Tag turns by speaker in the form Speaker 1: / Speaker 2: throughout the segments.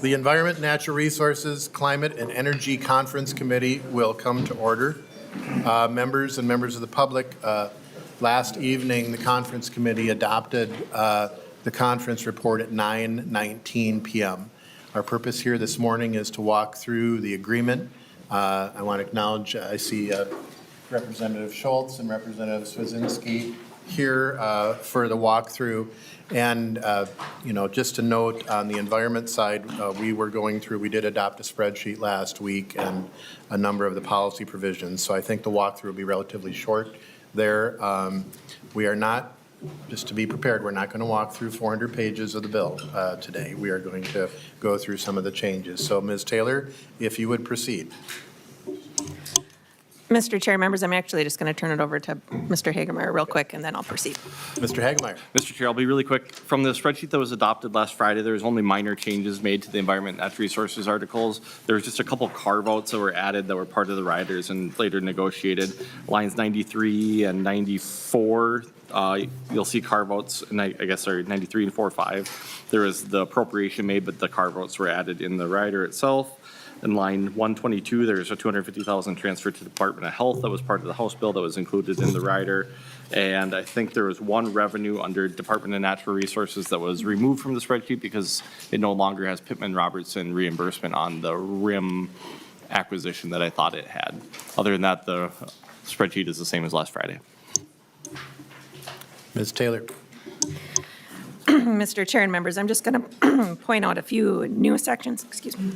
Speaker 1: The Environment, Natural Resources, Climate, and Energy Conference Committee will come to order. Members and members of the public, last evening, the conference committee adopted the conference report at 9:19 p.m. Our purpose here this morning is to walk through the agreement. I want to acknowledge, I see Representative Schultz and Representative Swazinski here for the walkthrough. And, just to note on the environment side, we did adopt a spreadsheet last week and a number of the policy provisions. So I think the walkthrough will be relatively short there. We are not, just to be prepared, we're not going to walk through 400 pages of the bill today. We are going to go through some of the changes. So Ms. Taylor, if you would proceed.
Speaker 2: Mr. Chair, members, I'm actually just going to turn it over to Mr. Hagemeyer real quick, and then I'll proceed.
Speaker 1: Mr. Hagemeyer.
Speaker 3: Mr. Chair, I'll be really quick. From the spreadsheet that was adopted last Friday, there was only minor changes made to the Environment and Natural Resources articles. There was just a couple carve-outs that were added that were part of the riders and later negotiated. Lines 93 and 94, you'll see carve-outs, and I guess, sorry, 93 and 45. There was the appropriation made, but the carve-outs were added in the rider itself. In line 122, there's a $250,000 transfer to the Department of Health that was part of the House bill that was included in the rider. And I think there was one revenue under Department of Natural Resources that was removed from the spreadsheet because it no longer has Pittman-Robertson reimbursement on the RIM acquisition that I thought it had. Other than that, the spreadsheet is the same as last Friday.
Speaker 1: Ms. Taylor.
Speaker 2: Mr. Chair and members, I'm just going to point out a few new sections. Excuse me.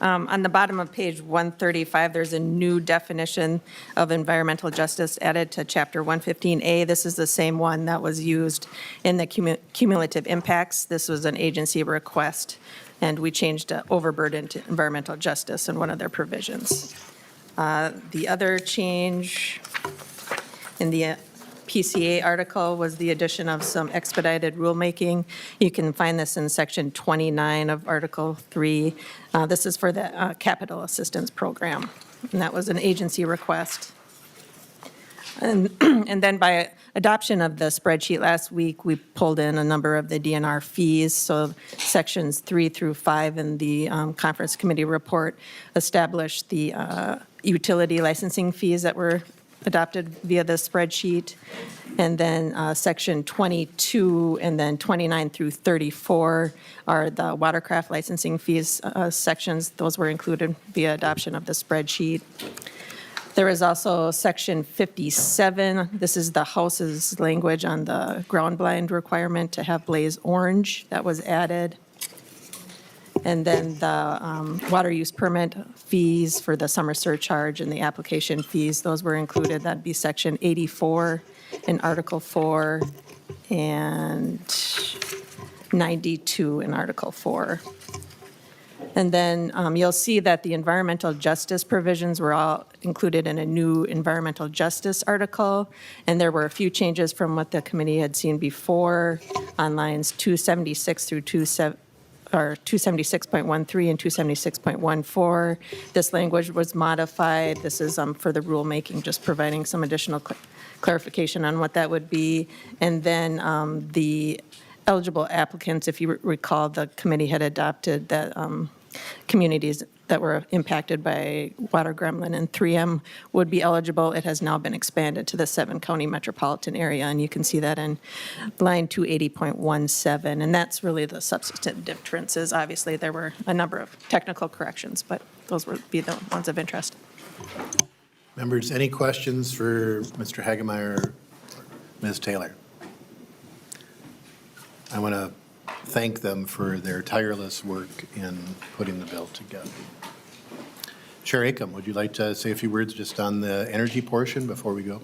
Speaker 2: On the bottom of page 135, there's a new definition of environmental justice added to Chapter 115A. This is the same one that was used in the cumulative impacts. This was an agency request, and we changed overburden to environmental justice in one of their provisions. The other change in the PCA article was the addition of some expedited rulemaking. You can find this in section 29 of Article 3. This is for the capital assistance program, and that was an agency request. And then by adoption of the spreadsheet last week, we pulled in a number of the DNR fees. So sections 3 through 5 in the conference committee report established the utility licensing fees that were adopted via the spreadsheet. And then section 22 and then 29 through 34 are the watercraft licensing fees sections. Those were included via adoption of the spreadsheet. There is also section 57. This is the House's language on the ground blind requirement to have blaze orange. That was added. And then the water use permit fees for the summer surcharge and the application fees, those were included. That'd be section 84 in Article 4 and 92 in Article 4. And then you'll see that the environmental justice provisions were all included in a new environmental justice article. And there were a few changes from what the committee had seen before on lines 276 through 276.13 and 276.14. This language was modified. This is for the rulemaking, just providing some additional clarification on what that would be. And then the eligible applicants, if you recall, the committee had adopted that communities that were impacted by water gremlin and 3M would be eligible. It has now been expanded to the 7-county metropolitan area, and you can see that in line 280.17, and that's really the substantive differences. Obviously, there were a number of technical corrections, but those would be the ones of interest.
Speaker 1: Members, any questions for Mr. Hagemeyer or Ms. Taylor? I want to thank them for their tireless work in putting the bill together. Chair Acom, would you like to say a few words just on the energy portion before we go?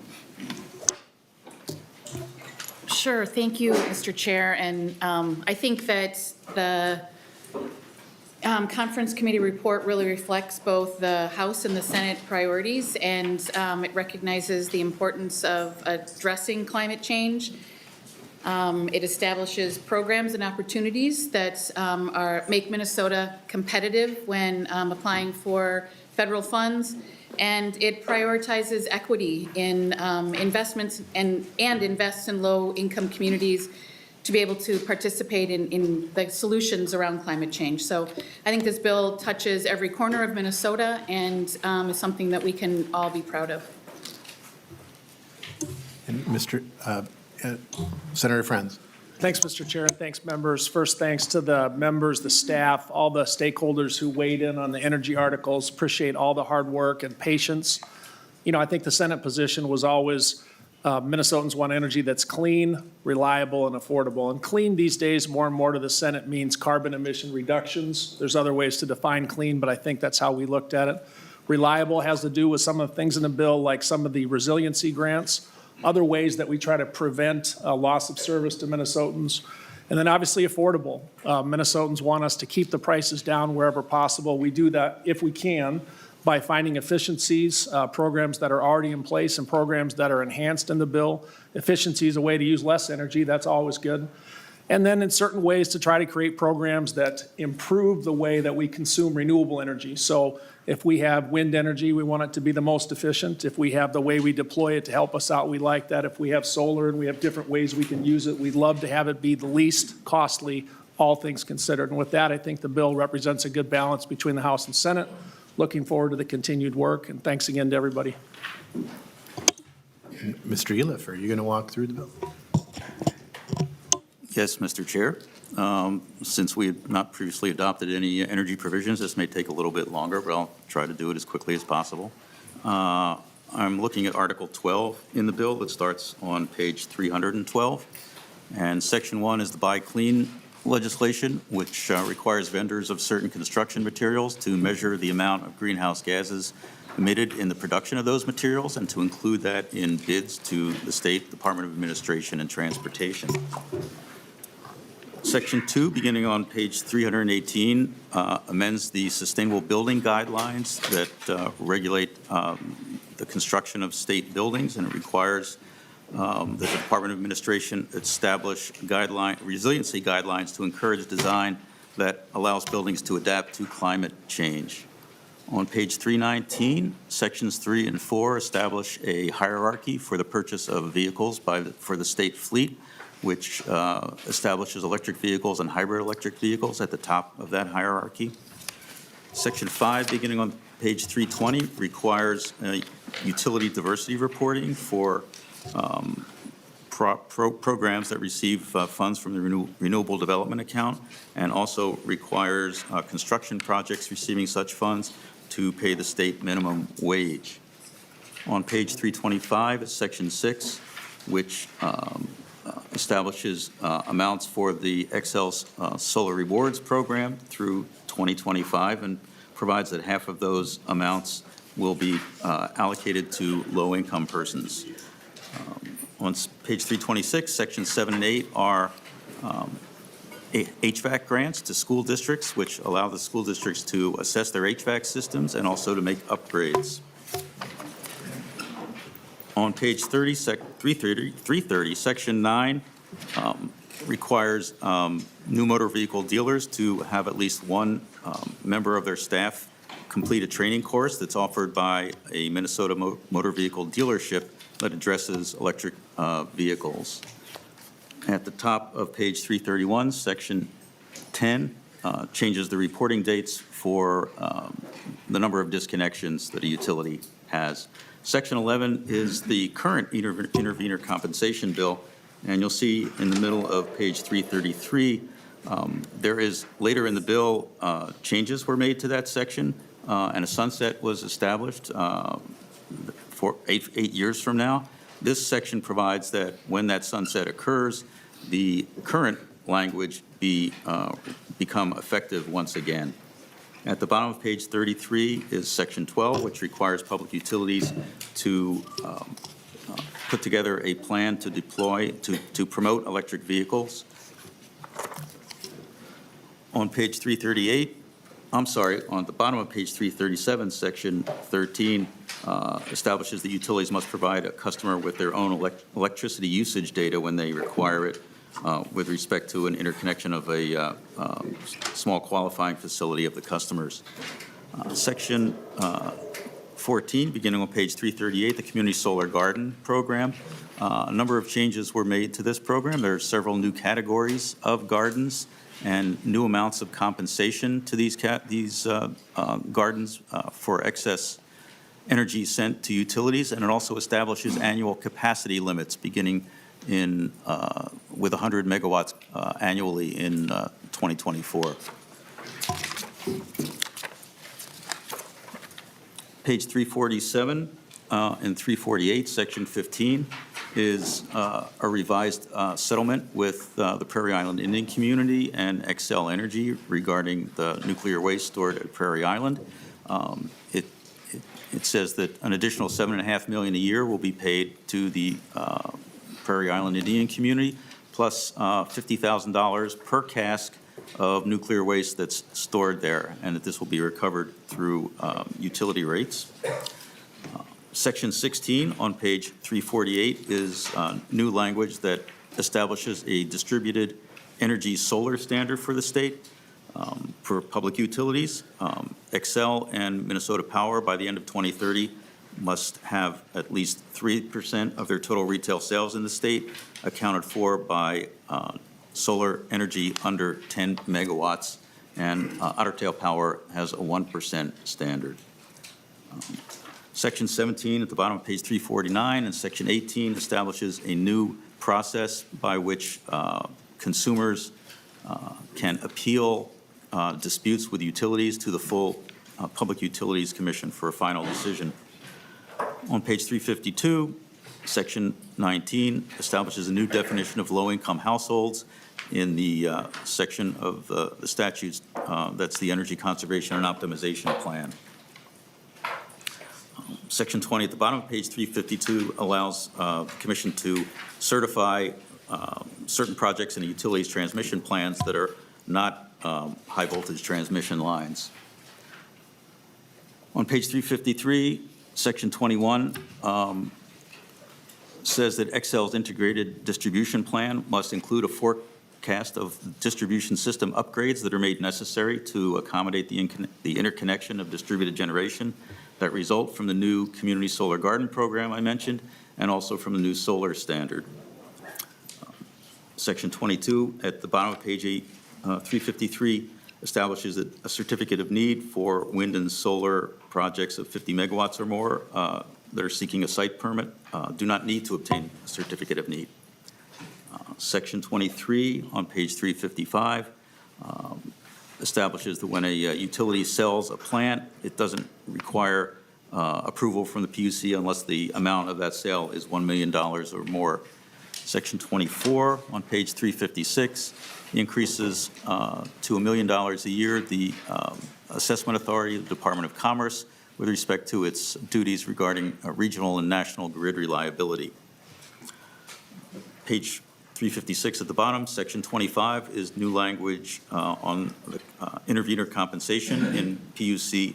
Speaker 4: Sure. Thank you, Mr. Chair. And I think that the conference committee report really reflects both the House and the Senate priorities, and it recognizes the importance of addressing climate change. It establishes programs and opportunities that make Minnesota competitive when applying for federal funds, and it prioritizes equity in investments and invests in low-income communities to be able to participate in the solutions around climate change. So I think this bill touches every corner of Minnesota and is something that we can all be proud of.
Speaker 1: And Senator Friends.
Speaker 5: Thanks, Mr. Chair, and thanks, members. First, thanks to the members, the staff, all the stakeholders who weighed in on the energy articles. Appreciate all the hard work and patience. You know, I think the Senate position was always Minnesotans want energy that's clean, reliable, and affordable. And clean these days, more and more to the Senate, means carbon emission reductions. There's other ways to define clean, but I think that's how we looked at it. Reliable has to do with some of the things in the bill, like some of the resiliency grants, other ways that we try to prevent loss of service to Minnesotans. And then obviously affordable. Minnesotans want us to keep the prices down wherever possible. We do that if we can by finding efficiencies, programs that are already in place and programs that are enhanced in the bill. Efficiency is a way to use less energy. That's always good. And then in certain ways to try to create programs that improve the way that we consume renewable energy. So if we have wind energy, we want it to be the most efficient. If we have the way we deploy it to help us out, we like that. If we have solar and we have different ways we can use it, we'd love to have it be the least costly, all things considered. And with that, I think the bill represents a good balance between the House and Senate. Looking forward to the continued work, and thanks again to everybody.
Speaker 1: Mr. Eliff, are you going to walk through the bill?
Speaker 6: Yes, Mr. Chair. Since we have not previously adopted any energy provisions, this may take a little bit longer, but I'll try to do it as quickly as possible. I'm looking at Article 12 in the bill that starts on page 312. And Section 1 is the Buy Clean legislation, which requires vendors of certain construction materials to measure the amount of greenhouse gases emitted in the production of those materials and to include that in bids to the State Department of Administration and Transportation. Section 2, beginning on page 318, amends the sustainable building guidelines that regulate the construction of state buildings, and it requires the Department of Administration establish resiliency guidelines to encourage design that allows buildings to adapt to climate change. On page 319, sections 3 and 4 establish a hierarchy for the purchase of vehicles for the state fleet, which establishes electric vehicles and hybrid electric vehicles at the top of that hierarchy. Section 5, beginning on page 320, requires utility diversity reporting for programs that receive funds from the Renewable Development Account, and also requires construction projects receiving such funds to pay the state minimum wage. On page 325 is Section 6, which establishes amounts for the Excel Solar Rewards Program through 2025 and provides that half of those amounts will be allocated to low-income persons. On page 326, sections 7 and 8 are HVAC grants to school districts, which allow the school districts to assess their HVAC systems and also to make upgrades. On page 330, section 9 requires new motor vehicle dealers to have at least one member of their staff complete a training course that's offered by a Minnesota motor vehicle dealership that addresses electric vehicles. At the top of page 331, section 10 changes the reporting dates for the number of disconnections that a utility has. Section 11 is the current intervenor compensation bill, and you'll see in the middle of page 333, there is, later in the bill, changes were made to that section, and a sunset was established for eight years from now. This section provides that when that sunset occurs, the current language become effective once again. At the bottom of page 33 is section 12, which requires public utilities to put together a plan to deploy, to promote electric vehicles. On page 338, I'm sorry, on the bottom of page 337, section 13 establishes that utilities must provide a customer with their own electricity usage data when they require it with respect to an interconnection of a small qualifying facility of the customers. Section 14, beginning on page 338, the Community Solar Garden Program. A number of changes were made to this program. There are several new categories of gardens and new amounts of compensation to these gardens for excess energy sent to utilities, and it also establishes annual capacity limits beginning in with 100 megawatts annually in 2024. Page 347 and 348, section 15, is a revised settlement with the Prairie Island Indian Community and Xcel Energy regarding the nuclear waste stored at Prairie Island. It says that an additional $7.5 million a year will be paid to the Prairie Island Indian Community, plus $50,000 per cask of nuclear waste that's stored there, and that this will be recovered through utility rates. Section 16 on page 348 is new language that establishes a distributed energy solar standard for the state for public utilities. Xcel and Minnesota Power, by the end of 2030, must have at least 3% of their total retail sales in the state accounted for by solar energy under 10 megawatts, and Otter Tail Power has a 1% standard. Section 17 at the bottom of page 349 and Section 18 establishes a new process by which consumers can appeal disputes with utilities to the full Public Utilities Commission for a final decision. On page 352, Section 19 establishes a new definition of low-income households in the section of the statutes that's the Energy Conservation and Optimization Plan. Section 20 at the bottom of page 352 allows the Commission to certify certain projects in the utilities transmission plans that are not high-voltage transmission lines. On page 353, Section 21 says that Xcel's integrated distribution plan must include a forecast of distribution system upgrades that are made necessary to accommodate the interconnection of distributed generation that result from the new Community Solar Garden Program I mentioned, and also from the new solar standard. Section 22 at the bottom of page 353 establishes that a certificate of need for wind and solar projects of 50 megawatts or more that are seeking a site permit do not need to obtain a certificate of need. Section 23 on page 355 establishes that when a utility sells a plant, it doesn't require approval from the PUC unless the amount of that sale is $1 million or more. Section 24 on page 356 increases to $1 million a year the assessment authority of the Department of Commerce with respect to its duties regarding regional and national grid reliability. Page 356 at the bottom, Section 25 is new language on the intervenor compensation in PUC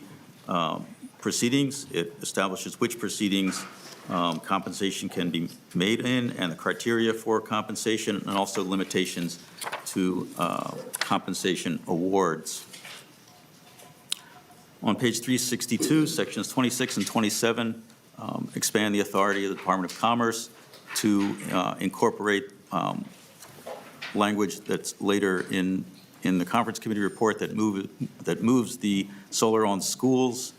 Speaker 6: proceedings. It establishes which proceedings compensation can be made in and the criteria for compensation, and also limitations to compensation awards. On page 362, sections 26 and 27 expand the authority of the Department of Commerce to incorporate language that's later in the conference committee report that moves the Solar on Schools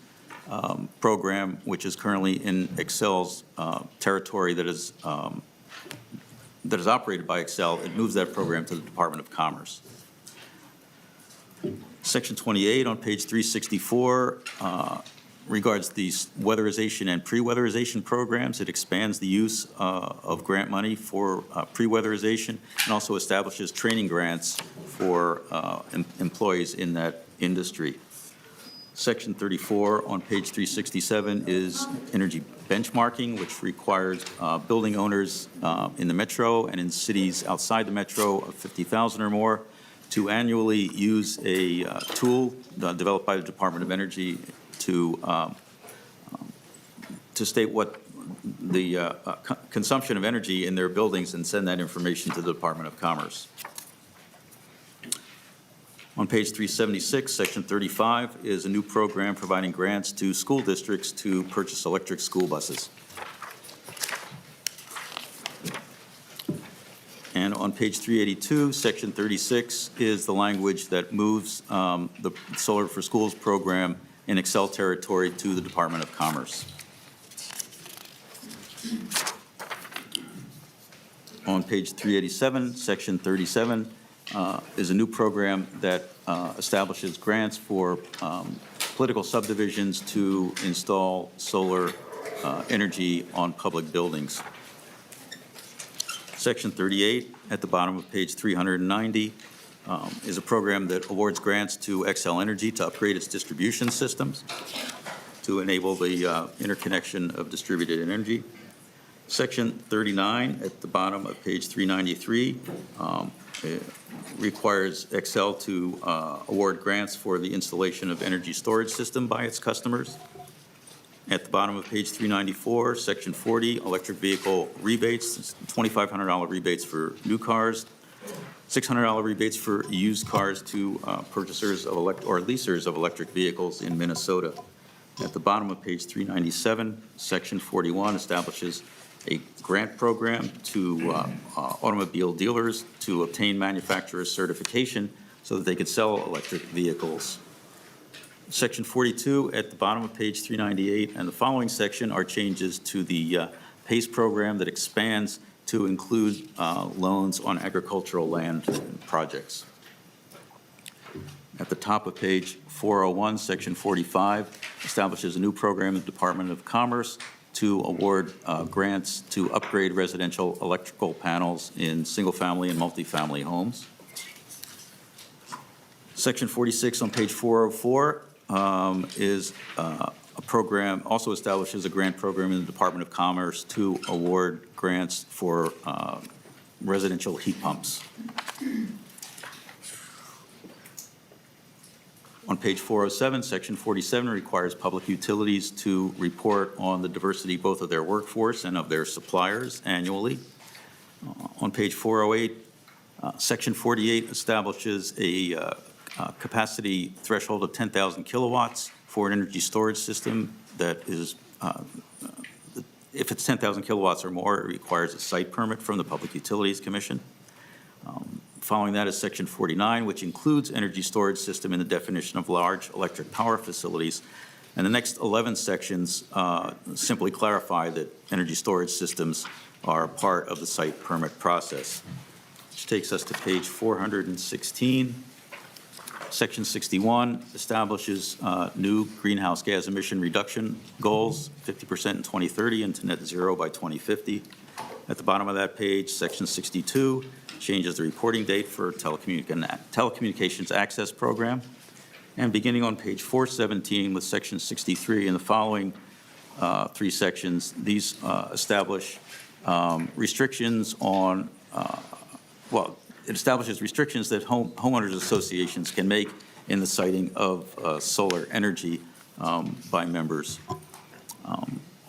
Speaker 6: program, which is currently in Xcel's territory that is operated by Xcel. It moves that program to the Department of Commerce. Section 28 on page 364 regards the weatherization and pre-weatherization programs. It expands the use of grant money for pre-weatherization and also establishes training grants for employees in that industry. Section 34 on page 367 is energy benchmarking, which requires building owners in the metro and in cities outside the metro of 50,000 or more to annually use a tool developed by the Department of Energy to state what the consumption of energy in their buildings and send that information to the Department of Commerce. On page 376, section 35 is a new program providing grants to school districts to purchase electric school buses. And on page 382, section 36 is the language that moves the Solar for Schools program in Excel territory to the Department of Commerce. On page 387, section 37 is a new program that establishes grants for political subdivisions to install solar energy on public buildings. Section 38, at the bottom of page 390, is a program that awards grants to Xcel Energy to upgrade its distribution systems to enable the interconnection of distributed energy. Section 39, at the bottom of page 393, it requires Xcel to award grants for the installation of energy storage system by its customers. At the bottom of page 394, section 40, electric vehicle rebates, $2,500 rebates for new cars, $600 rebates for used cars to purchasers of or leasers of electric vehicles in Minnesota. At the bottom of page 397, section 41 establishes a grant program to automobile dealers to obtain manufacturer certification so that they could sell electric vehicles. Section 42 at the bottom of page 398 and the following section are changes to the PACE program that expands to include loans on agricultural land projects. At the top of page 401, section 45 establishes a new program in the Department of Commerce to award grants to upgrade residential electrical panels in single-family and multifamily homes. Section 46 on page 404 is a program, also establishes a grant program in the Department of Commerce to award grants for residential heat pumps. On page 407, section 47 requires public utilities to report on the diversity both of their workforce and of their suppliers annually. On page 408, section 48 establishes a capacity threshold of 10,000 kilowatts for an energy storage system that is, if it's 10,000 kilowatts or more, it requires a site permit from the Public Utilities Commission. Following that is section 49, which includes energy storage system in the definition of large electric power facilities. And the next 11 sections simply clarify that energy storage systems are part of the site permit process, which takes us to page 416. Section 61 establishes new greenhouse gas emission reduction goals, 50% in 2030 and to net zero by 2050. At the bottom of that page, section 62 changes the reporting date for telecommunications access program. And beginning on page 417 with section 63 and the following three sections, these establish restrictions on, it establishes restrictions that homeowners associations can make in the siting of solar energy by members.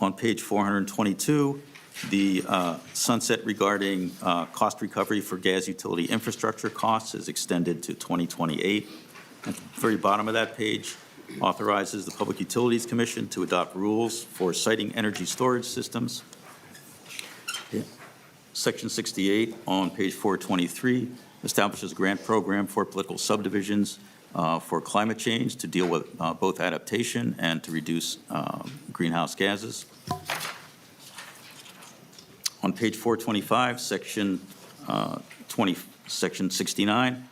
Speaker 6: On page 422, the sunset regarding cost recovery for gas utility infrastructure costs is extended to 2028. At the very bottom of that page, authorizes the Public Utilities Commission to adopt rules for siting energy storage systems. Section 68 on page 423 establishes a grant program for political subdivisions for climate change to deal with both adaptation and to reduce greenhouse gases. On page 425, section 69,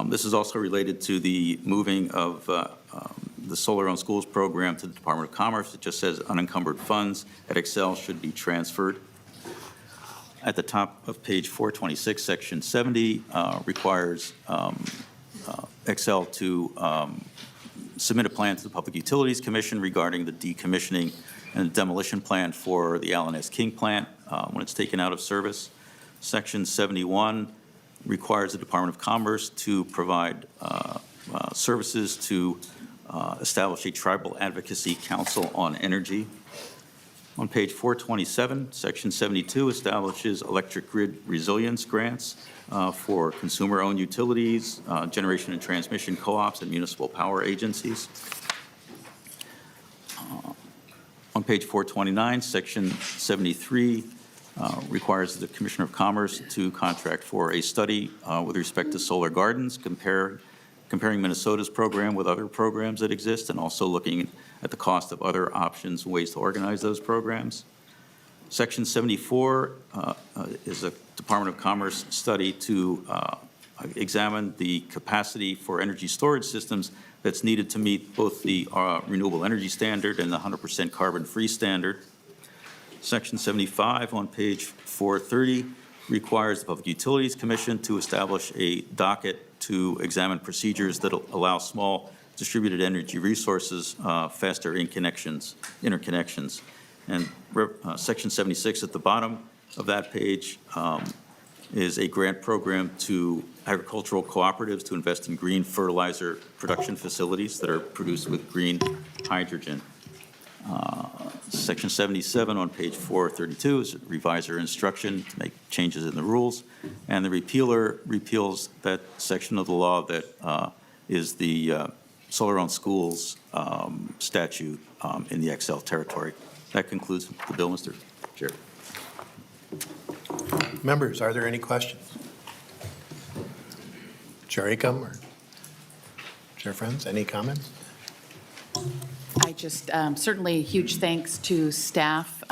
Speaker 6: this is also related to the moving of the Solar on Schools program to the Department of Commerce. It just says unencumbered funds at Xcel should be transferred. At the top of page 426, section 70 requires Xcel to submit a plan to the Public Utilities Commission regarding the decommissioning and the demolition plan for the Allen S. King plant when it's taken out of service. Section 71 requires the Department of Commerce to provide services to establish a tribal advocacy council on energy. On page 427, Section 72 establishes electric grid resilience grants for consumer-owned utilities, generation and transmission co-ops, and municipal power agencies. On page 429, Section 73 requires the Commissioner of Commerce to contract for a study with respect to solar gardens, comparing Minnesota's program with other programs that exist, and also looking at the cost of other options, ways to organize those programs. Section 74 is a Department of Commerce study to examine the capacity for energy storage systems that's needed to meet both the renewable energy standard and the 100% carbon-free standard. Section 75 on page 430 requires the Public Utilities Commission to establish a docket to examine procedures that allow small distributed energy resources faster interconnections. And Section 76 at the bottom of that page is a grant program to agricultural cooperatives to invest in green fertilizer production facilities that are produced with green hydrogen. Section 77 on page 432 is reviser instruction to make changes in the rules. And the repealer repeals that section of the law that is the solar-owned schools statute in the XL territory. That concludes the bill, Mr. Chair.
Speaker 1: Members, are there any questions? Chair Acom or Chair Friends, any comments?
Speaker 4: I just, certainly huge thanks to staff,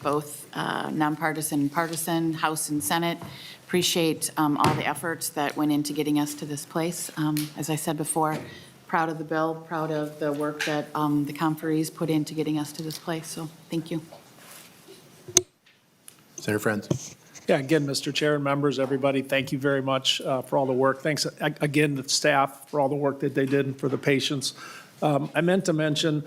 Speaker 4: both nonpartisan and partisan, House and Senate. Appreciate all the efforts that went into getting us to this place. As I said before, proud of the bill, proud of the work that the conferees put into getting us to this place. So thank you.
Speaker 1: Senator Friends.
Speaker 5: Yeah, again, Mr. Chair and members, everybody, thank you very much for all the work. Thanks again to the staff for all the work that they did and for the patience. I meant to mention,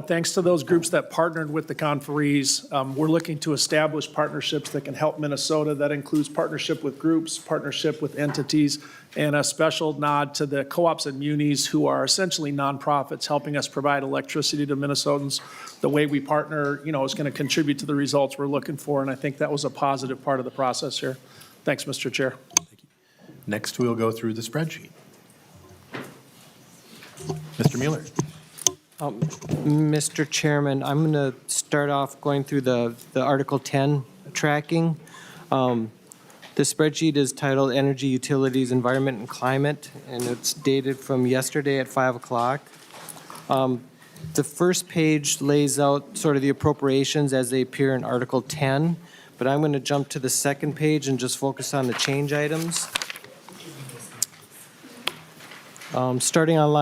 Speaker 5: thanks to those groups that partnered with the conferees, we're looking to establish partnerships that can help Minnesota. That includes partnership with groups, partnership with entities, and a special nod to the co-ops and munis who are essentially nonprofits helping us provide electricity to Minnesotans. The way we partner, is going to contribute to the results we're looking for, and I think that was a positive part of the process here. Thanks, Mr. Chair.
Speaker 1: Next, we'll go through the spreadsheet. Mr. Mueller.
Speaker 7: Mr. Chairman, I'm going to start off going through the Article 10 tracking. The spreadsheet is titled Energy, Utilities, Environment, and Climate, and it's dated from yesterday at 5 o'clock. The first page lays out sort of the appropriations as they appear in Article 10, but I'm going to jump to the second page and just focus on the change items. Starting on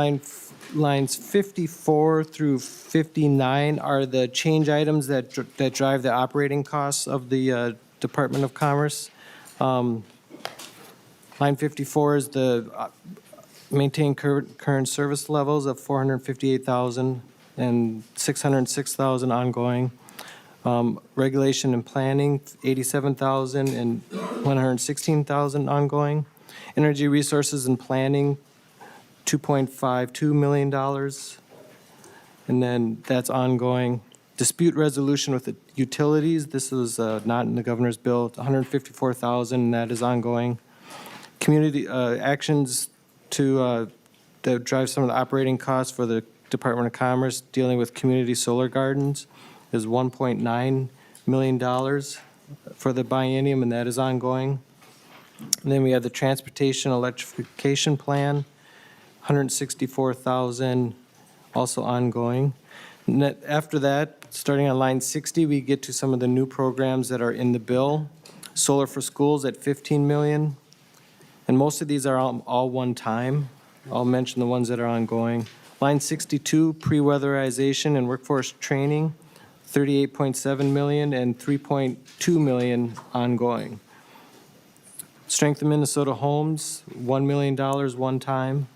Speaker 7: lines 54 through 59 are the change items that drive the operating costs of the Department of Commerce. Line 54 is the maintain current service levels of $458,000 and $606,000 ongoing. Regulation and planning, $87,000 and $116,000 ongoing. Energy resources and planning, $2.52 million, and then that's ongoing. Dispute resolution with the utilities, this is not in the governor's bill, it's $154,000, and that is ongoing. Community actions to that drive some of the operating costs for the Department of Commerce dealing with community solar gardens is $1.9 million for the biennium, and that is ongoing. And then we have the transportation electrification plan, $164,000, also ongoing. And after that, starting on line 60, we get to some of the new programs that are in the bill. Solar for schools at $15 million, and most of these are all one time. I'll mention the ones that are ongoing. Line 62, pre-weatherization and workforce training, $38.7 million and $3.2 million ongoing. Strengthen Minnesota Homes, $1 million one time.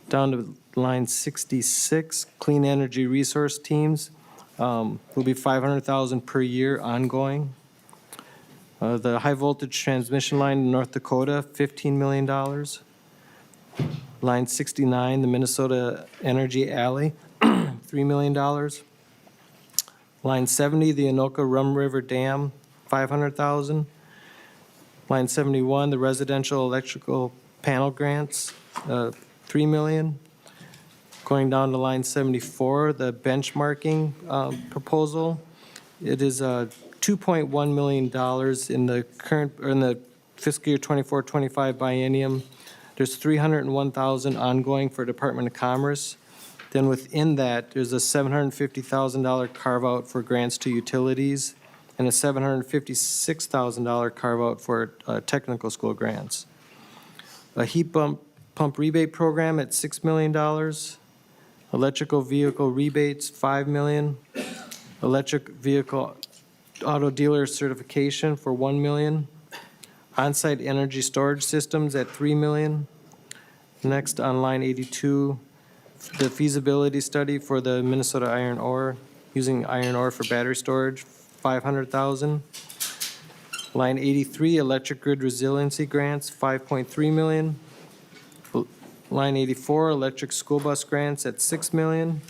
Speaker 7: Down to line 66, clean energy resource teams will be $500,000 per year ongoing. The high voltage transmission line in North Dakota, $15 million. Line 69, the Minnesota Energy Alley, $3 million. Line 70, the Anoka Rum River Dam, 500,000. Line 71, the residential electrical panel grants, 3 million. Going down to line 74, the benchmarking proposal, it is $2.1 million in the current, or in the fiscal year 24-25 biennium. There's 301,000 ongoing for Department of Commerce. Then within that, there's a $750,000 carve-out for grants to utilities and a $756,000 carve-out for technical school grants. A heat pump rebate program at $6 million. Electrical vehicle rebates, $5 million. Electric vehicle auto dealer certification for $1 million. On-site energy storage systems at $3 million. Next, on line 82, the feasibility study for the Minnesota iron ore, using iron ore for battery storage, 500,000. Line 83, electric grid resiliency grants, 5.3 million. Line 84, electric school bus grants at 6 million.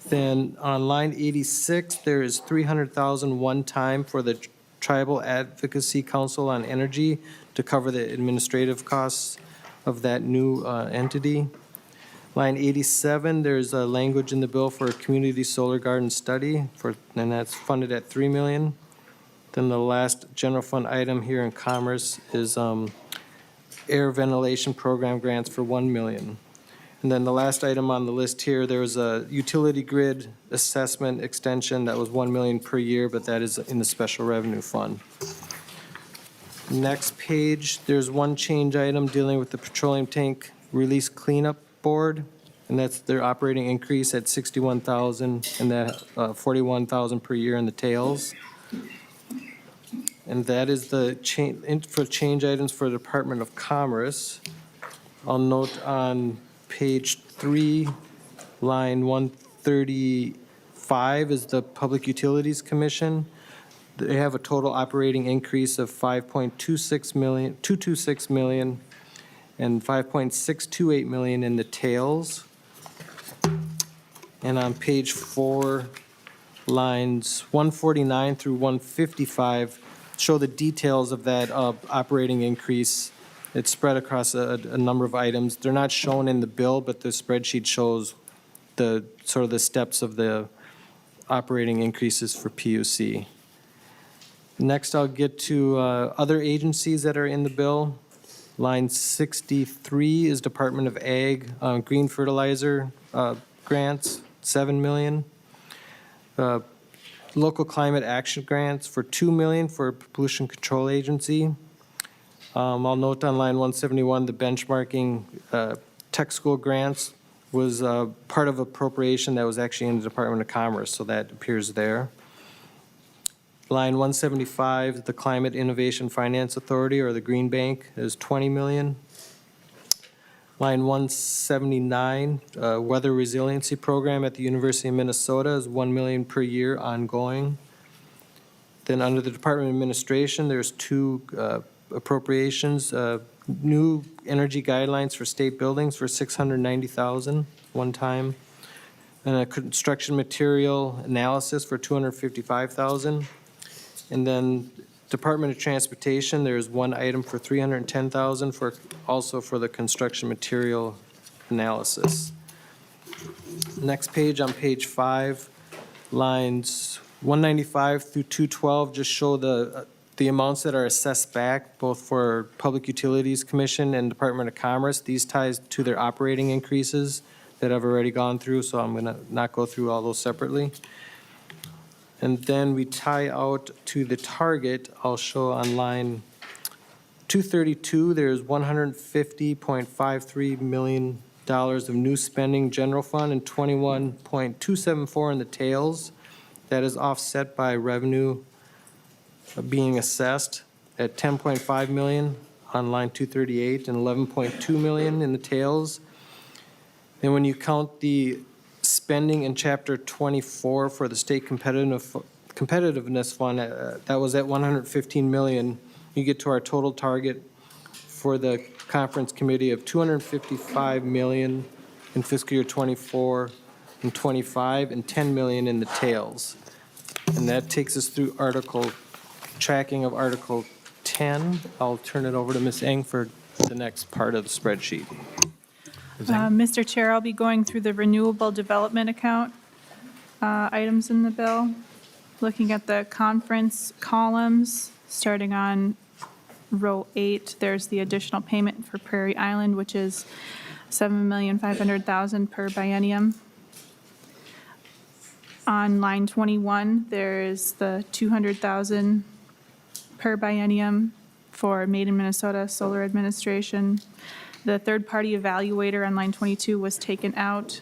Speaker 7: Then on line 86, there is 300,000 one-time for the Tribal Advocacy Council on Energy to cover the administrative costs of that new entity. Line 87, there's a language in the bill for a community solar garden study, and that's funded at 3 million. Then the last general fund item here in Commerce is air ventilation program grants for 1 million. And then the last item on the list here, there was a utility grid assessment extension that was 1 million per year, but that is in the special revenue fund. Next page, there's one change item dealing with the petroleum tank release cleanup board, and that's their operating increase at 61,000 and that 41,000 per year in the tails. And that is the change items for the Department of Commerce. I'll note on page 3, line 135 is the Public Utilities Commission. They have a total operating increase of 5.26 million and 5.628 million in the tails. And on page 4, lines 149 through 155 show the details of that operating increase. It's spread across a number of items. They're not shown in the bill, but the spreadsheet shows the sort of the steps of the operating increases for PUC. Next, I'll get to other agencies that are in the bill. Line 63 is Department of Ag, green fertilizer grants, 7 million. Local climate action grants for 2 million for pollution control agency. I'll note on line 171, the benchmarking tech school grants was part of appropriation that was actually in the Department of Commerce, so that appears there. Line 175, the Climate Innovation Finance Authority, or the Green Bank, is 20 million. Line 179, Weather Resiliency Program at the University of Minnesota is 1 million per year ongoing. Then under the Department of Administration, there's 2 appropriations, new energy guidelines for state buildings for 690,000 one time, and a construction material analysis for 255,000. And then Department of Transportation, there's one item for 310,000 for also for the construction material analysis. Next page, on page 5, lines 195 through 212 just show the amounts that are assessed back, both for Public Utilities Commission and Department of Commerce. These ties to their operating increases that I've already gone through, so I'm going to not go through all those separately. And then we tie out to the target. I'll show on line 232, there's $150.53 million of new spending general fund and 21.274 in the tails. That is offset by revenue being assessed at 10.5 million on line 238 and 11.2 million in the tails. And when you count the spending in Chapter 24 for the State Competitiveness Fund, that was at 115 million. You get to our total target for the conference committee of 255 million in fiscal year 24 in 25, and 10 million in the tails. And that takes us through tracking of Article 10. I'll turn it over to Ms. Eng for the next part of the spreadsheet.
Speaker 8: Mr. Chair, I'll be going through the renewable development account items in the bill, looking at the conference columns, starting on row 8. There's the additional payment for Prairie Island, which is $7,500,000 per biennium. On line 21, there is the $200,000 per biennium for Made in Minnesota Solar Administration. The third-party evaluator on line 22 was taken out,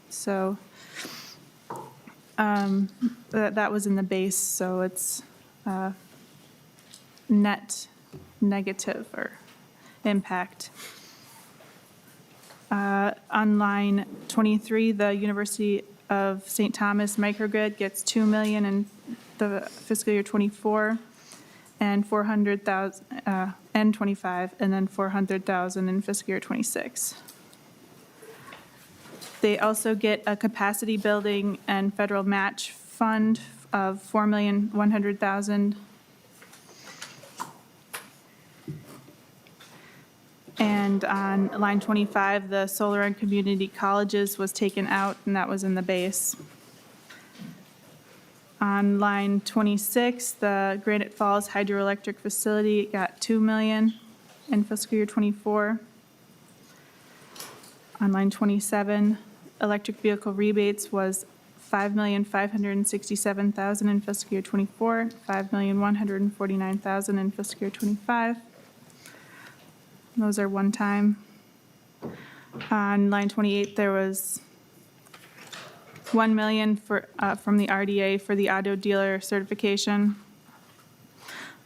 Speaker 8: so that was in the base, so it's net negative or impact. On line 23, the University of St. Thomas microgrid gets $2 million in the fiscal year '24, and 400,000 and '25, and then 400,000 in fiscal year '26. They also get a capacity building and federal match fund of $4,100,000. And on line 25, the solar and community colleges was taken out, and that was in the base. On line 26, the Granite Falls Hydroelectric Facility got $2 million in fiscal year '24. On line 27, electric vehicle rebates was $5,567,000 in fiscal year '24, $5,149,000 in fiscal year '25. Those are one time. On line 28, there was $1 million from the RDA for the auto dealer certification.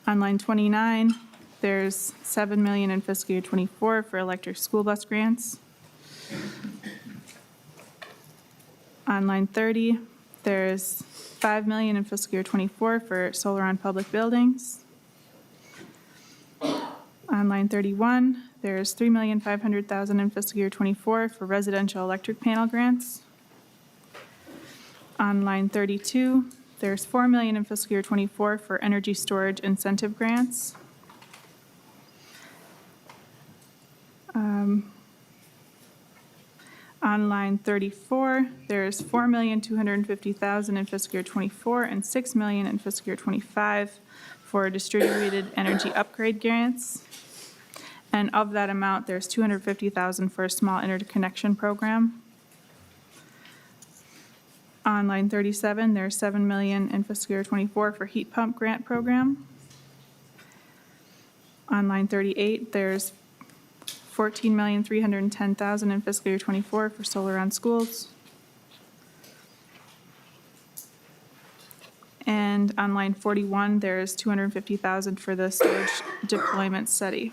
Speaker 8: On line 29, there's $7 million in fiscal year '24 for electric school bus grants. On line 30, there's $5 million in fiscal year '24 for solar on public buildings. On line 31, there's $3,500,000 in fiscal year '24 for residential electric panel grants. On line 32, there's $4 million in fiscal year '24 for energy storage incentive grants. On line 34, there's $4,250,000 in fiscal year '24 and $6 million in fiscal year '25 for distributed energy upgrade grants. And of that amount, there's $250,000 for a small interconnection program. On line 37, there's $7 million in fiscal year '24 for heat pump grant program. On line 38, there's $14,310,000 in fiscal year '24 for solar on schools. And on line 41, there's $250,000 for the storage deployment study.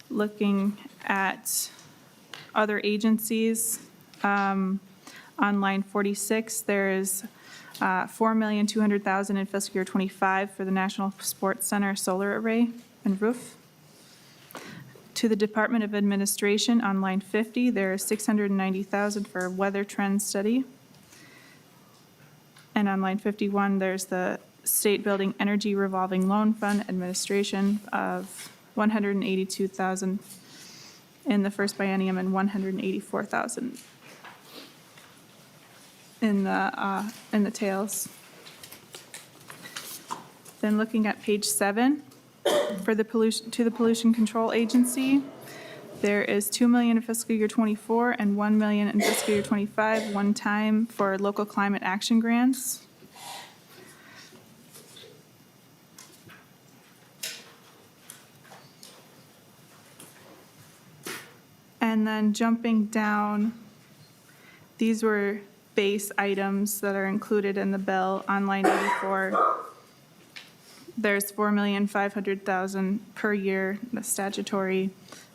Speaker 8: Looking at other agencies, on line 46, there is $4,200,000 in fiscal year '25 for the National Sports Center solar array and roof. To the Department of Administration, on line 50, there is $690,000 for a weather trend study. And on line 51, there's the State Building Energy Revolving Loan Fund Administration of $182,000 in the first biennium and $184,000 in the tails. Then looking at page 7, for the Pollution Control Agency, there is $2 million in fiscal year '24 and $1 million in fiscal year '25, one time for local climate action grants. And then jumping down, these were base items that are included in the bill on line 84. There's $4,500,000 per year, the statutory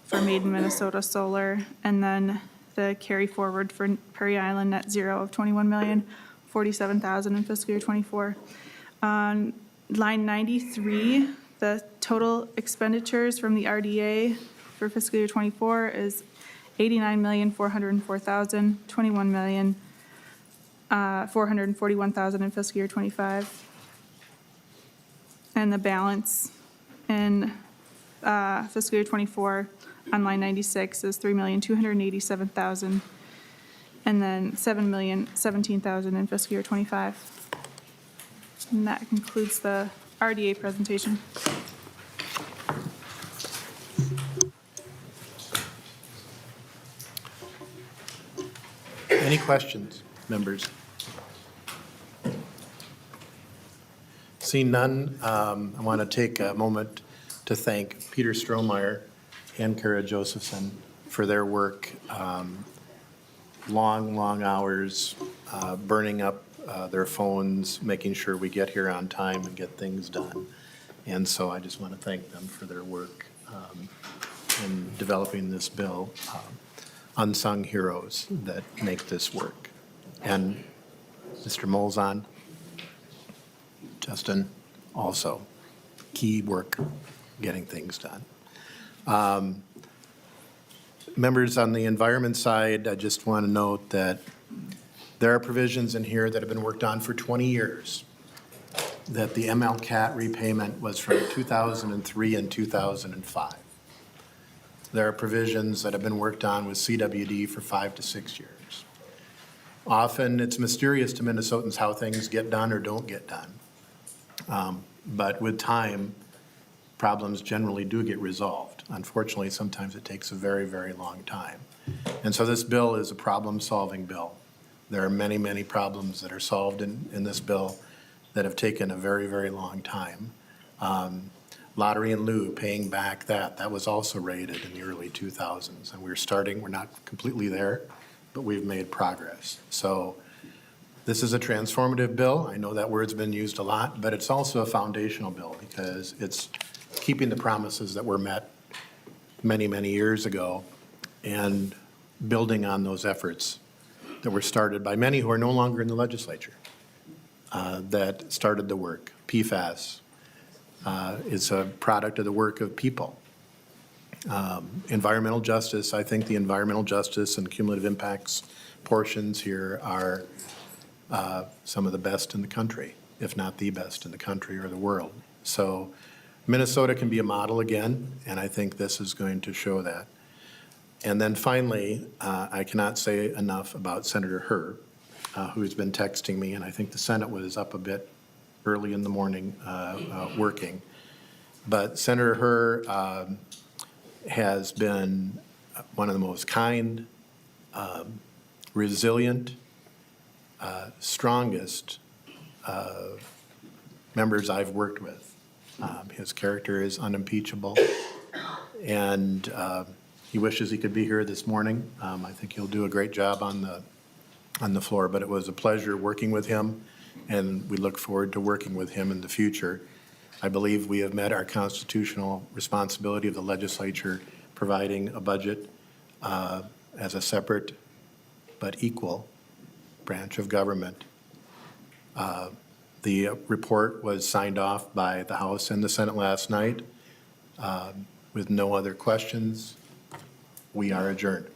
Speaker 8: for Made in Minnesota Solar, and then the carry forward for Prairie Island Net Zero of $21,047,000 in fiscal year '24. On line 93, the total expenditures from the RDA for fiscal year '24 is $89,404,000, $21,441,000 in fiscal year '25. And the balance in fiscal year '24 on line 96 is $3,287,000, and then $7,017,000 in fiscal year '25. And that concludes the RDA presentation.
Speaker 1: Any questions, members? Seeing none, I want to take a moment to thank Peter Strohmeyer and Kara Josephson for their work. Long hours, burning up their phones, making sure we get here on time and get things done. And so I just want to thank them for their work in developing this bill. Unsung heroes that make this work. And Mr. Molzon, Justin, also key work getting things done. Members on the environment side, I just want to note that there are provisions in here that have been worked on for 20 years, that the MLCAT repayment was from 2003 and 2005. There are provisions that have been worked on with CWD for 5 to 6 years. Often, it's mysterious to Minnesotans how things get done or don't get done. But with time, problems generally do get resolved. Unfortunately, sometimes it takes a very, very long time. And so this bill is a problem-solving bill. There are many, many problems that are solved in this bill that have taken a very, very long time. Lottery and lieu, paying back that was also rated in the early 2000s. And we're not completely there, but we've made progress. So this is a transformative bill. I know that word's been used a lot, but it's also a foundational bill because it's keeping the promises that were met many, many years ago and building on those efforts that were started by many who are no longer in the legislature that started the work. PFAS is a product of the work of people. Environmental justice, I think the environmental justice and cumulative impacts portions here are some of the best in the country, if not the best in the country or the world. So Minnesota can be a model again, and I think this is going to show that. And then finally, I cannot say enough about Senator Herr, who's been texting me, and I think the Senate was up a bit early in the morning working. But Senator Herr has been one of the most kind, resilient, strongest members I've worked with. His character is unimpeachable, and he wishes he could be here this morning. I think he'll do a great job on the floor, but it was a pleasure working with him, and we look forward to working with him in the future. I believe we have met our constitutional responsibility of the legislature providing a budget as a separate but equal branch of government. The report was signed off by the House and the Senate last night. With no other questions, we are adjourned.